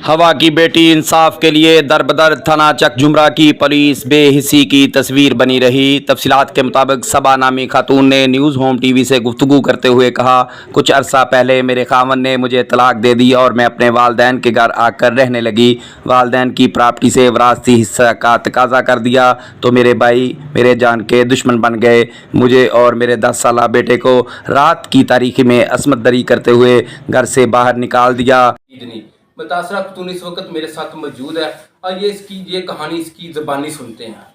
हवा की बेटी इंसाफ के लिए दरबदर थाना चक जुमरा की पुलिस बेहिसी की तस्वीर बनी रही। तफसीलात के मुताबिक सबा नामी खातून ने न्यूज़ होम टीवी से गुफ्तगू करते हुए कहा, कुछ अरसा पहले मेरे खावन ने मुझे तलाक दे दी और मैं अपने वालदैन के घर आकर रहने लगी। वालदैन की प्रॉपर्टी से वरासती हिस्सा का तकाजा कर दिया तो मेरे भाई मेरे जान के दुश्मन बन गए। मुझे और मेरे 10 साला बेटे को रात की तारीखी में असमत दरी करते हुए घर से बाहर निकाल दिया। मुतासरा खातून इस वक्त मेरे साथ मौजूद है और ये कहानी इसकी ज़बानी सुनते हैं।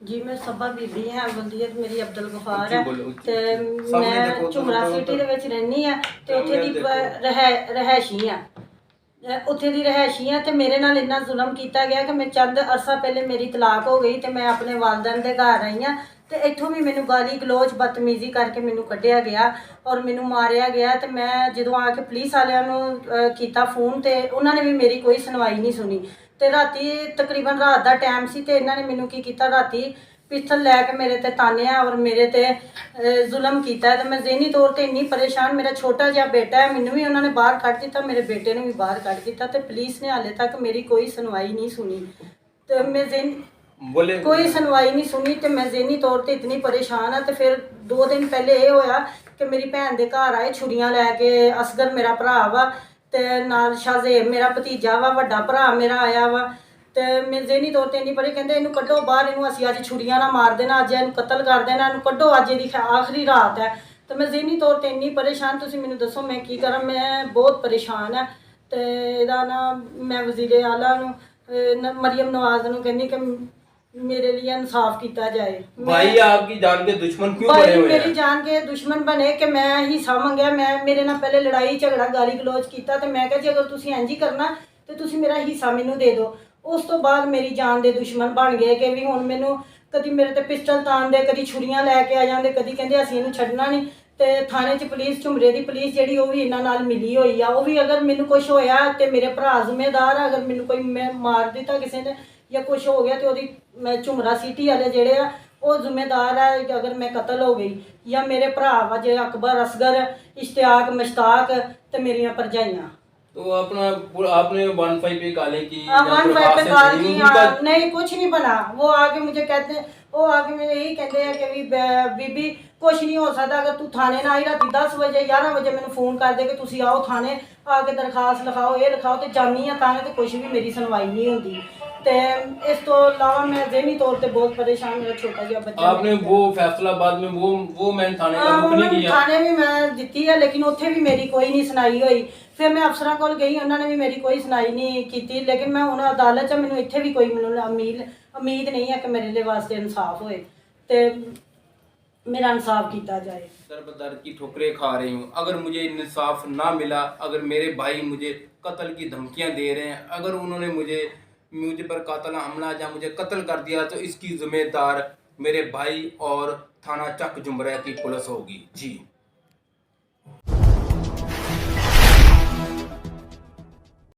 जी मैं सबा बीबी है, वलीयत मेरी अब्दुल गफार जी, है बोलो। ते मैं ਝੁਮਰਾ ਸਿਟੀ ਦੇ ਵਿੱਚ ਰਹਿੰਦੀ ਆ ਤੇ ਉੱਥੇ ਦੀ ਰਹਿائشੀ ਆ ਉੱਥੇ ਦੀ ਰਹਿائشੀ ਆ ਤੇ ਮੇਰੇ ਨਾਲ ਇੰਨਾ ਜ਼ੁਲਮ ਕੀਤਾ ਗਿਆ ਕਿ ਮੈਂ ਚੰਦ ਅਰਸਾ ਪਹਿਲੇ ਮੇਰੀ ਤਲਾਕ ਹੋ ਗਈ ਤੇ ਮੈਂ ਆਪਣੇ ਵਾਲਦਨ ਦੇ ਘਰ ਆਈ ਆ ਤੇ ਇੱਥੋਂ ਵੀ ਮੈਨੂੰ ਗਾਲੀ ਗਲੋਚ ਬਦਤਮੀਜ਼ੀ ਕਰਕੇ ਮੈਨੂੰ ਕੱਢਿਆ ਗਿਆ ਔਰ ਮੈਨੂੰ ਮਾਰਿਆ ਗਿਆ ਤੇ ਮੈਂ ਜਦੋਂ ਆ ਕੇ ਪੁਲਿਸ ਵਾਲਿਆਂ ਨੂੰ ਕੀਤਾ ਫੋਨ ਤੇ ਉਹਨਾਂ ਨੇ ਵੀ ਮੇਰੀ ਕੋਈ ਸੁਣਵਾਈ ਨਹੀਂ ਸੁਣੀ ਤੇ ਰਾਤੀ ਤਕਰੀਬਨ ਰਾਤ ਦਾ ਟਾਈਮ ਸੀ ਤੇ ਇਹਨਾਂ ਨੇ ਮੈਨੂੰ ਕੀ ਕੀਤਾ, ਰਾਤੀ ਪਿਸਤਲ ਲੈ ਕੇ ਮੇਰੇ ਤੇ ਤਾਨਿਆ ਔਰ ਮੇਰੇ ਤੇ ਜ਼ੁਲਮ ਕੀਤਾ ਤੇ ਮੈਂ ਜ਼ਹਿਨੀ ਤੌਰ ਤੇ ਇੰਨੀ ਪਰੇਸ਼ਾਨ। ਮੇਰਾ ਛੋਟਾ ਜਿਹਾ ਬੇਟਾ ਹੈ, ਮੈਨੂੰ ਵੀ ਉਹਨਾਂ ਨੇ ਬਾਹਰ ਕੱਢ ਦਿੱਤਾ, ਮੇਰੇ ਬੇਟੇ ਨੂੰ ਵੀ ਬਾਹਰ ਕੱਢ ਦਿੱਤਾ ਤੇ ਪੁਲਿਸ ਨੇ ਹਾਲੇ ਤੱਕ ਮੇਰੀ ਕੋਈ ਸੁਣਵਾਈ ਨਹੀਂ ਸੁਣੀ ਤੇ ਮੈਂ कोई सुनवाई नहीं सुनी तो मैं ज़हनी तौर पर इतनी परेशान हाँ। तो फिर 2 दिन पहले ये होया कि मेरी भैन के घर आए छुरियां लैके, असगर मेरा भरा वा ते नाल शाहज़ेब मेरा भतीजा वा, वड्डा भरा मेरा आया वा तो मैं ज़हनी तौर पर इन्नी परे कहते इनू कड्डो बाहर, इनू असीं अज छुरियां ना मार देना, अज इनू कतल कर देना, इनू कड्डो, अज इहदी आखिरी रात है। तो मैं ज़हनी तौर पर इन्नी परेशान, तुसीं मैनू दसो मैं की करा, मैं बहुत परेशान है। तो इहदा ना मैं वज़ीर आला नूं मरियम नवाज़ नूं कहनी कि मेरे लिए इंसाफ किया जाए। भाई आपकी जान के दुश्मन क्यों बने हुए हैं? मेरी जान के दुश्मन बने कि मैं हिस्सा मंगया, मैं मेरे नाल पहले लड़ाई झगड़ा गाली गलोच किया तो मैं कहा जी अगर तुसीं इंज ही करना तो तुसीं मेरा हिस्सा मैनू दे दो। उस तो बाद मेरी जान के दुश्मन बन गए कि भी हुण मैनू कदी मेरे ते पिस्टल तानदे, कदी छुरियां लैके आ जांदे, कदी कहंदे असीं इहनूं छड्डना नहीं। तो थाने च पुलिस झुमरे की पुलिस जी वो भी इन्हां नाल मिली हुई आ, वो भी अगर मैनू कुछ होया तो मेरे भरा जिम्मेदार है, अगर मैनू कोई मैं मार दिता किसी ने या कुछ हो गया तो वो मैं झुमरा सिटी वाले जेड़े आ वो जिम्मेदार है कि अगर मैं कतल हो गई या मेरे भरा वा जे अकबर, असगर, इश्तियाक, मुश्ताक तो मेरिया भरजाइयाँ। तो अपना आपने 15 पे काले की 15 पे काल की नहीं कुछ नहीं बना। वो आके मुझे कहते, वो आके मुझे यही कहते हैं कि बीबी कुछ नहीं हो सकता, अगर तू थाने ना आई राती 10 बजे 11 बजे मैंने फोन कर दे कि तुसी आओ थाने आके दरखास्त लिखाओ, ये लिखाओ तो जानी है थाने तो कुछ भी मेरी सुनवाई नहीं होती। तो इस तो अलावा मैं ज़हनी तौर पे बहुत परेशान, मेरा छोटा जिहा बच्चा। आपने वो फैसला बाद में वो मैंने थाने का रुख नहीं किया? थाने भी मैं दी है लेकिन उत्थे भी मेरी कोई नहीं सुनाई हुई। फिर मैं अफसर को गई, उन्होंने भी मेरी कोई सुनाई नहीं की, लेकिन मैं हूँ अदालत च मैनू इत्थे भी कोई मैनू उम्मीद नहीं है कि मेरे लिए वास्ते इंसाफ होए तो मेरा इंसाफ किया जाए। दर की ठोकरें खा रही हूँ, अगर मुझे इंसाफ ना मिला, अगर मेरे भाई मुझे कत्ल की धमकियाँ दे रहे हैं, अगर उन्होंने मुझे पर कातला हमला या मुझे कत्ल कर दिया तो इसकी जिम्मेदार मेरे भाई और थाना चक जुमरा की पुलिस होगी। जी।